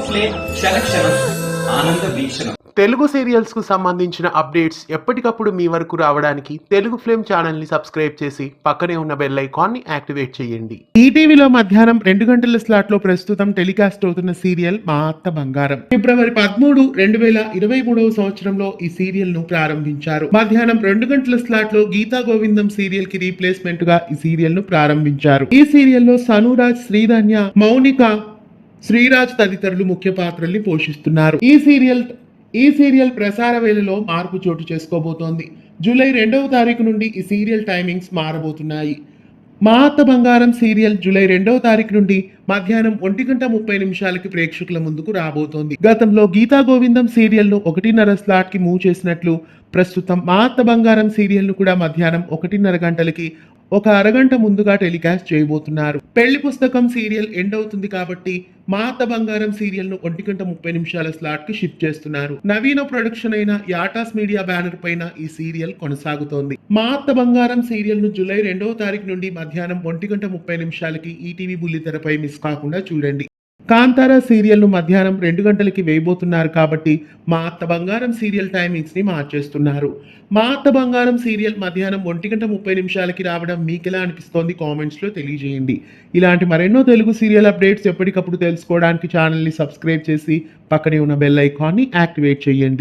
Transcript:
Play క్షణ ఆనంద వీక్షణం. Telugu serials కు సంబంధించిన అప్డేట్స్ ఎప్పటికప్పుడు మీ వరకు రావడానికి తెలుగు ఫ్లేమ్ ఛానల్ ని సబ్స్క్రైబ్ చేసి పక్కనే ఉన్న బెల్ ఐకాన్ ని యాక్టివేట్ చేయండి. ఈటీవీలో మధ్యాహ్నం 2 గంటల స్లాట్ లో ప్రస్తుతం టెలికాస్ట్ అవుతున్న సీరియల్ మా అత్త బంగారం. ఫిబ్రవరి 13, 2023 సంవత్సరంలో ఈ సీరియల్ ను ప్రారంభించారు. మధ్యాహ్నం 2 గంటల స్లాట్ లో గీతా గోవిందం సీరియల్ కి రీప్లేస్మెంట్ గా ఈ సీరియల్ ను ప్రారంభించారు. ఈ సీరియల్లో సనూరాజ్, శ్రీధన్య, మౌనిక, శ్రీరాజ్ తదితరులు ముఖ్య పాత్రల్ని పోషిస్తున్నారు. ఈ సీరియల్ ప్రసార వేళలో మార్పు చోటు చేసుకోబోతోంది. జూలై 2వ తారీఖు నుండి ఈ సీరియల్ టైమింగ్స్ మారబోతున్నాయి. మా అత్త బంగారం సీరియల్ జూలై 2వ తారీఖు నుండి మధ్యాహ్నం 1:30 ప్రేక్షకుల ముందుకు రాబోతోంది. గతంలో గీతా గోవిందం సీరియల్ ను 1:30 స్లాట్ కి మూవ్ చేసినట్లు ప్రస్తుతం మా అత్త బంగారం సీరియల్ ను కూడా మధ్యాహ్నం 1:30 గంటలకి ఒక అరగంట ముందుగా టెలికాస్ట్ చేయబోతున్నారు. పెళ్లి పుస్తకం సీరియల్ ఎండ్ అవుతుంది కాబట్టి మా అత్త బంగారం సీరియల్ ను 1:30 స్లాట్ కి షిఫ్ట్ చేస్తున్నారు. నవీన ప్రొడక్షన్ అయిన యాటాస్ మీడియా బ్యానర్ పైన ఈ సీరియల్ కొనసాగుతోంది. మా అత్త బంగారం సీరియల్ ను జూలై 2వ తారీఖు నుండి మధ్యాహ్నం 1:30 ఈటీవీ బుల్లితెరపై మిస్ కాకుండా చూడండి. కాంతారా సీరియల్ ను మధ్యాహ్నం 2 గంటలకి వేయబోతున్నారు కాబట్టి మా అత్త బంగారం సీరియల్ టైమింగ్స్ ని మార్చేస్తున్నారు. మా అత్త బంగారం సీరియల్ మధ్యాహ్నం 1:30 రావడం మీకెలా అనిపిస్తోంది కామెంట్స్ లో తెలియజేయండి. ఇలాంటి మరెన్నో తెలుగు సీరియల్ అప్డేట్స్ ఎప్పటికప్పుడు తెలుసుకోవడానికి ఛానల్ ని సబ్స్క్రైబ్ చేసి పక్కనే ఉన్న బెల్ ఐకాన్ ని యాక్టివేట్ చేయండి.